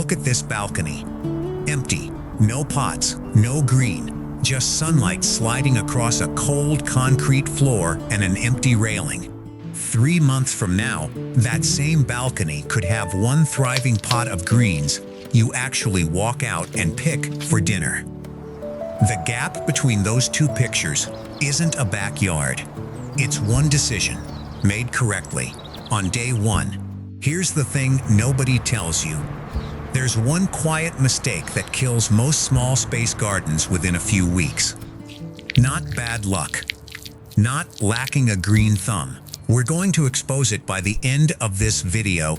Look at this balcony. Empty. No pots, no green, just sunlight sliding across a cold concrete floor and an empty railing. 3 months from now, that same balcony could have one thriving pot of greens you actually walk out and pick for dinner. The gap between those two pictures isn't a backyard. It's one decision, made correctly, on day one. Here's the thing nobody tells you. There's one quiet mistake that kills most small space gardens within a few weeks. Not bad luck. Not lacking a green thumb. We're going to expose it by the end of this video.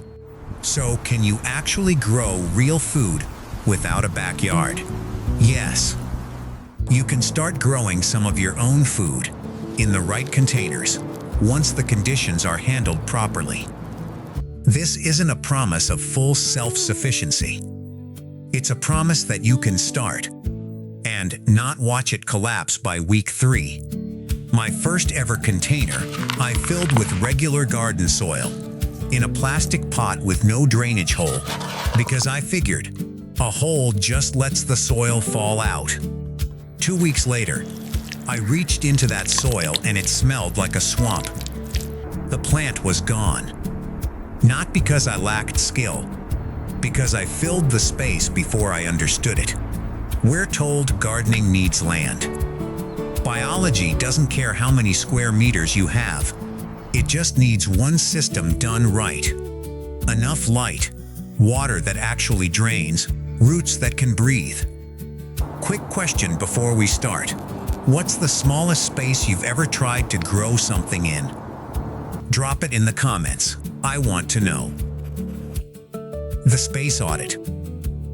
So, can you actually grow real food without a backyard? Yes. You can start growing some of your own food in the right containers once the conditions are handled properly. This isn't a promise of full self-sufficiency. It's a promise that you can start and not watch it collapse by week 3. My first ever container I filled with regular garden soil in a plastic pot with no drainage hole because I figured a hole just lets the soil fall out. 2 weeks later, I reached into that soil and it smelled like a swamp. The plant was gone. Not because I lacked skill, because I filled the space before I understood it. We're told gardening needs land. Biology doesn't care how many square meters you have. It just needs one system done right. Enough light, water that actually drains, roots that can breathe. Quick question before we start. What's the smallest space you've ever tried to grow something in? Drop it in the comments. I want to know. The space audit.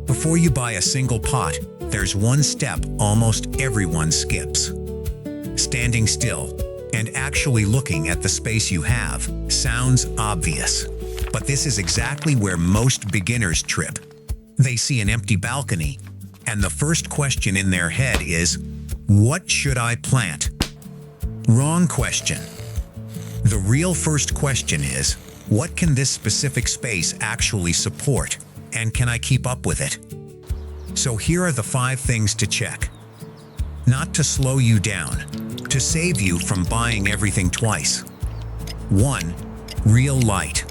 Before you buy a single pot, there's one step almost everyone skips. Standing still and actually looking at the space you have sounds obvious, but this is exactly where most beginners trip. They see an empty balcony, and the first question in their head is, what should I plant? Wrong question. The real first question is, what can this specific space actually support, and can I keep up with it? So here are the 5 things to check. Not to slow you down, to save you from buying everything twice. 1. Real light.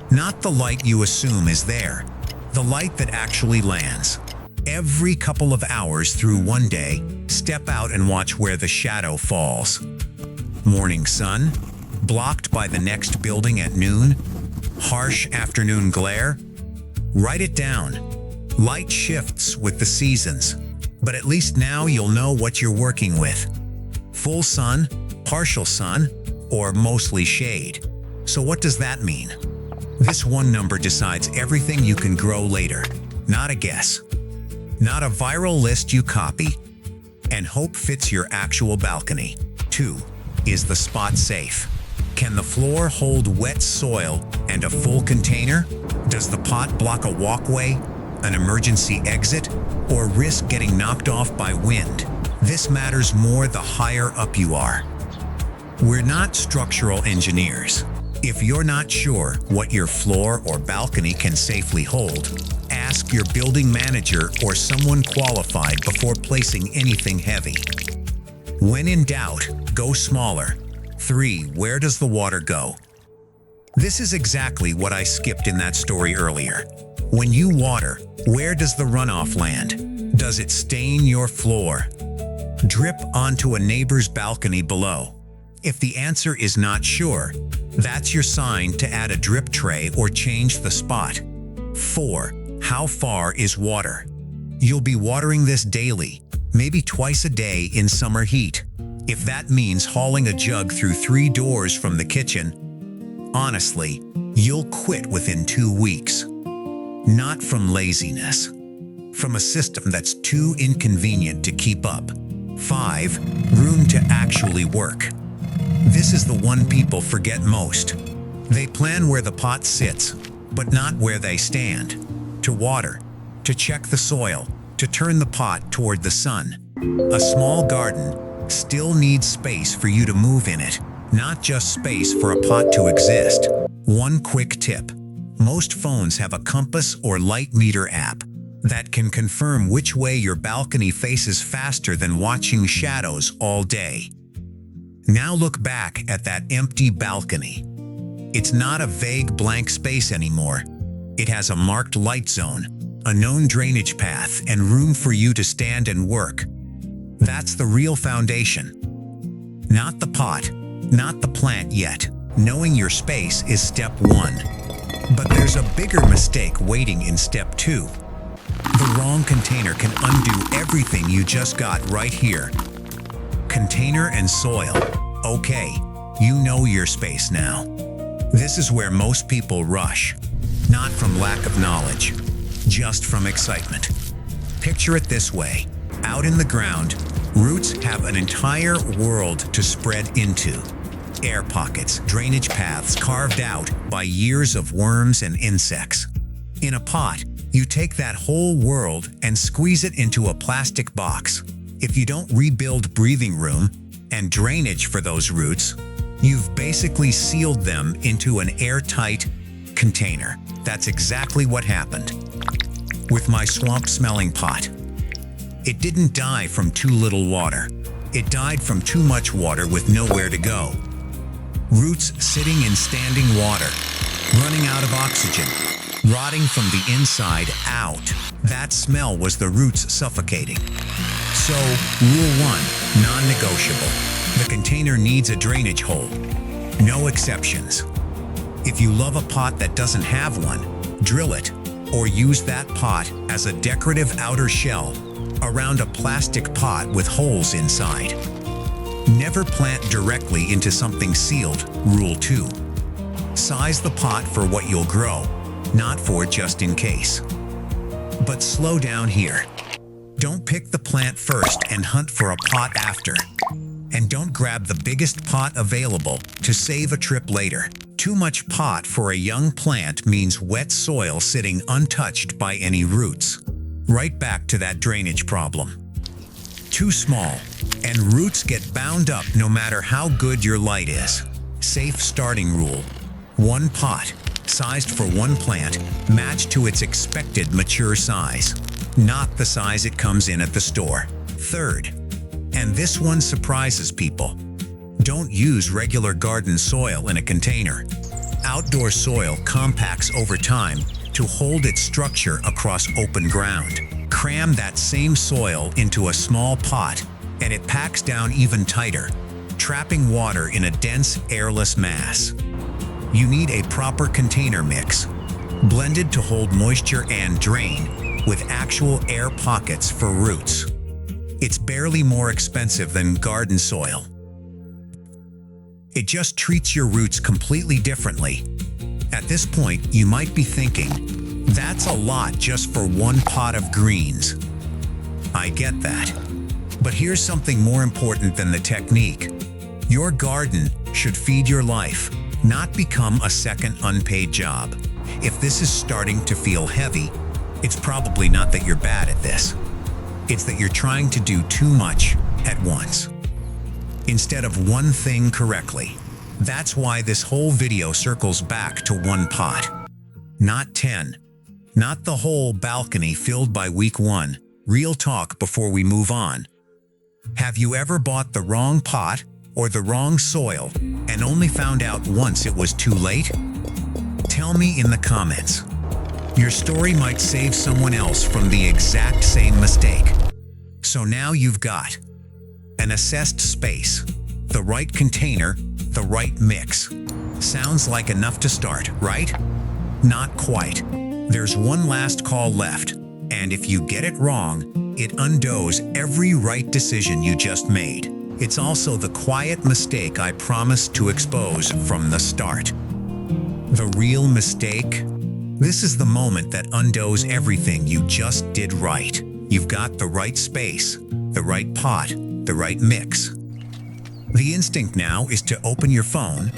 Not the light you assume is there, the light that actually lands. Every couple of hours through one day, step out and watch where the shadow falls. Morning sun, blocked by the next building at noon, harsh afternoon glare. Write it down. Light shifts with the seasons, but at least now you'll know what you're working with. Full sun, partial sun, or mostly shade. So what does that mean? This one number decides everything you can grow later. Not a guess. Not a viral list you copy and hope fits your actual balcony. 2. Is the spot safe? Can the floor hold wet soil and a full container? Does the pot block a walkway, an emergency exit, or risk getting knocked off by wind? This matters more the higher up you are. We're not structural engineers. If you're not sure what your floor or balcony can safely hold, ask your building manager or someone qualified before placing anything heavy. When in doubt, go smaller. 3. Where does the water go? This is exactly what I skipped in that story earlier. When you water, where does the runoff land? Does it stain your floor? Drip onto a neighbor's balcony below? If the answer is not sure, that's your sign to add a drip tray or change the spot. 4. How far is water? You'll be watering this daily, maybe twice a day in summer heat. If that means hauling a jug through 3 doors from the kitchen, honestly, you'll quit within 2 weeks. Not from laziness, from a system that's too inconvenient to keep up. 5. Room to actually work. This is the one people forget most. They plan where the pot sits, but not where they stand. To water, to check the soil, to turn the pot toward the sun. A small garden still needs space for you to move in it, not just space for a pot to exist. One quick tip. Most phones have a compass or light meter app that can confirm which way your balcony faces faster than watching shadows all day. Now look back at that empty balcony. It's not a vague blank space anymore. It has a marked light zone, a known drainage path, and room for you to stand and work. That's the real foundation. Not the pot, not the plant yet. Knowing your space is step one. But there's a bigger mistake waiting in step two. The wrong container can undo everything you just got right here. Container and soil. Okay, you know your space now. This is where most people rush. Not from lack of knowledge, just from excitement. Picture it this way. Out in the ground, roots have an entire world to spread into. Air pockets, drainage paths carved out by years of worms and insects. In a pot, you take that whole world and squeeze it into a plastic box. If you don't rebuild breathing room and drainage for those roots, you've basically sealed them into an airtight container. That's exactly what happened with my swamp-smelling pot. It didn't die from too little water. It died from too much water with nowhere to go. Roots sitting in standing water, running out of oxygen, rotting from the inside out. That smell was the roots suffocating. So, rule one, non-negotiable. The container needs a drainage hole. No exceptions. If you love a pot that doesn't have one, drill it, or use that pot as a decorative outer shell around a plastic pot with holes inside. Never plant directly into something sealed. Rule 2. Size the pot for what you'll grow, not for just in case. But slow down here. Don't pick the plant first and hunt for a pot after. And don't grab the biggest pot available to save a trip later. Too much pot for a young plant means wet soil sitting untouched by any roots. Right back to that drainage problem. Too small, and roots get bound up no matter how good your light is. Safe starting rule. One pot, sized for one plant, matched to its expected mature size, not the size it comes in at the store. Third, and this one surprises people, don't use regular garden soil in a container. Outdoor soil compacts over time to hold its structure across open ground. Cram that same soil into a small pot, and it packs down even tighter, trapping water in a dense, airless mass. You need a proper container mix, blended to hold moisture and drain, with actual air pockets for roots. It's barely more expensive than garden soil. It just treats your roots completely differently. At this point, you might be thinking, that's a lot just for one pot of greens. I get that. But here's something more important than the technique. Your garden should feed your life, not become a second unpaid job. If this is starting to feel heavy, it's probably not that you're bad at this. It's that you're trying to do too much at once, instead of one thing correctly. That's why this whole video circles back to one pot. Not 10. Not the whole balcony filled by week 1. Real talk before we move on. Have you ever bought the wrong pot or the wrong soil and only found out once it was too late? Tell me in the comments. Your story might save someone else from the exact same mistake. So now you've got an assessed space, the right container, the right mix. Sounds like enough to start, right? Not quite. There's one last call left, and if you get it wrong, it undoes every right decision you just made. It's also the quiet mistake I promised to expose from the start. The real mistake? This is the moment that undoes everything you just did right. You've got the right space, the right pot, the right mix. The instinct now is to open your phone,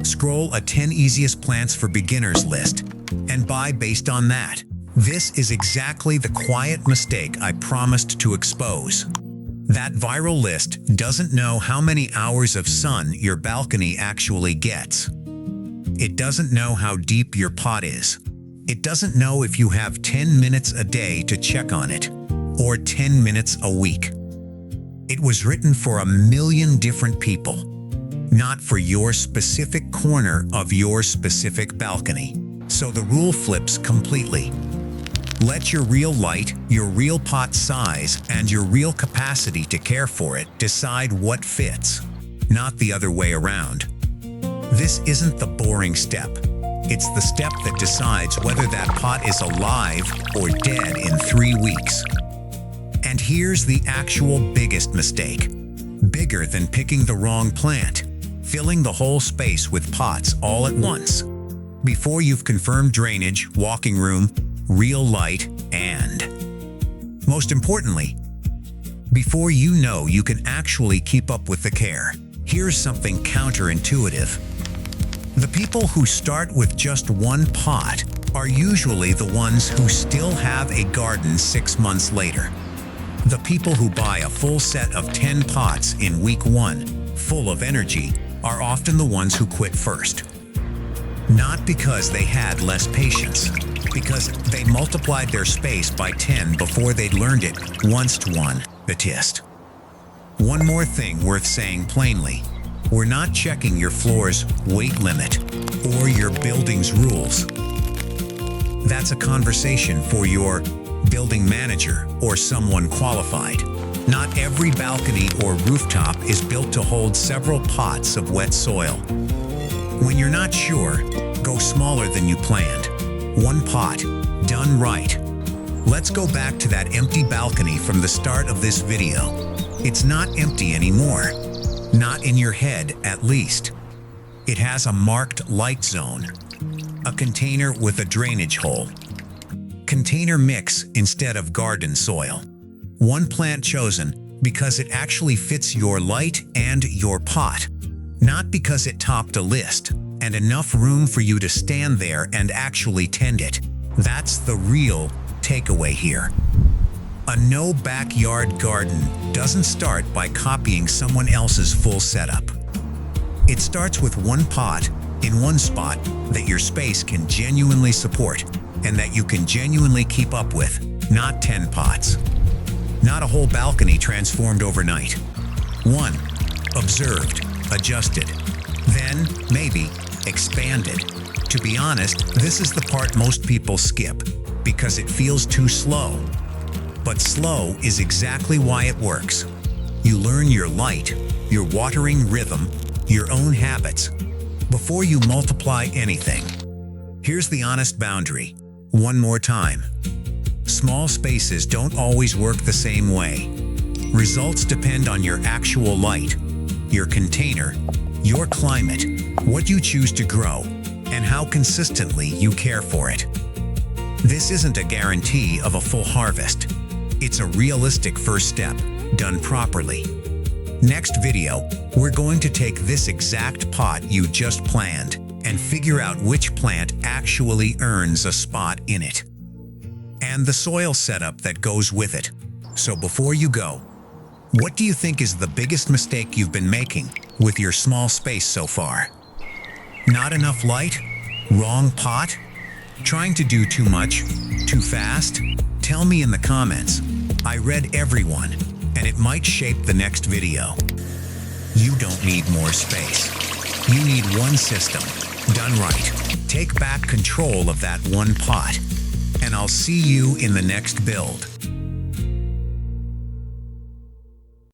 scroll a 10 easiest plants for beginners list, and buy based on that. This is exactly the quiet mistake I promised to expose. That viral list doesn't know how many hours of sun your balcony actually gets. It doesn't know how deep your pot is. It doesn't know if you have 10 minutes a day to check on it, or 10 minutes a week. It was written for 1,000,000 different people, not for your specific corner of your specific balcony. So the rule flips completely. Let your real light, your real pot size, and your real capacity to care for it decide what fits, not the other way around. This isn't the boring step. It's the step that decides whether that pot is alive or dead in 3 weeks. And here's the actual biggest mistake. Bigger than picking the wrong plant, filling the whole space with pots all at once. Before you've confirmed drainage, walking room, real light, and, most importantly, before you know you can actually keep up with the care. Here's something counterintuitive. The people who start with just one pot are usually the ones who still have a garden 6 months later. The people who buy a full set of 10 pots in week 1, full of energy, are often the ones who quit first. Not because they had less patience, because they multiplied their space by 10 before they'd learned it once to one, the tist. One more thing worth saying plainly. We're not checking your floor's weight limit or your building's rules. That's a conversation for your building manager or someone qualified. Not every balcony or rooftop is built to hold several pots of wet soil. When you're not sure, go smaller than you planned. One pot, done right. Let's go back to that empty balcony from the start of this video. It's not empty anymore. Not in your head, at least. It has a marked light zone, a container with a drainage hole. Container mix instead of garden soil. One plant chosen because it actually fits your light and your pot, not because it topped a list, and enough room for you to stand there and actually tend it. That's the real takeaway here. A no backyard garden doesn't start by copying someone else's full setup. It starts with one pot in one spot that your space can genuinely support and that you can genuinely keep up with, not 10 pots. Not a whole balcony transformed overnight. One, observed, adjusted, then, maybe, expanded. To be honest, this is the part most people skip because it feels too slow. But slow is exactly why it works. You learn your light, your watering rhythm, your own habits, before you multiply anything. Here's the honest boundary. One more time. Small spaces don't always work the same way. Results depend on your actual light, your container, your climate, what you choose to grow, and how consistently you care for it. This isn't a guarantee of a full harvest. It's a realistic first step, done properly. Next video, we're going to take this exact pot you just planned and figure out which plant actually earns a spot in it, and the soil setup that goes with it. So before you go, what do you think is the biggest mistake you've been making with your small space so far? Not enough light? Wrong pot? Trying to do too much? Too fast? Tell me in the comments. I read everyone, and it might shape the next video. You don't need more space. You need one system, done right. Take back control of that one pot, and I'll see you in the next build.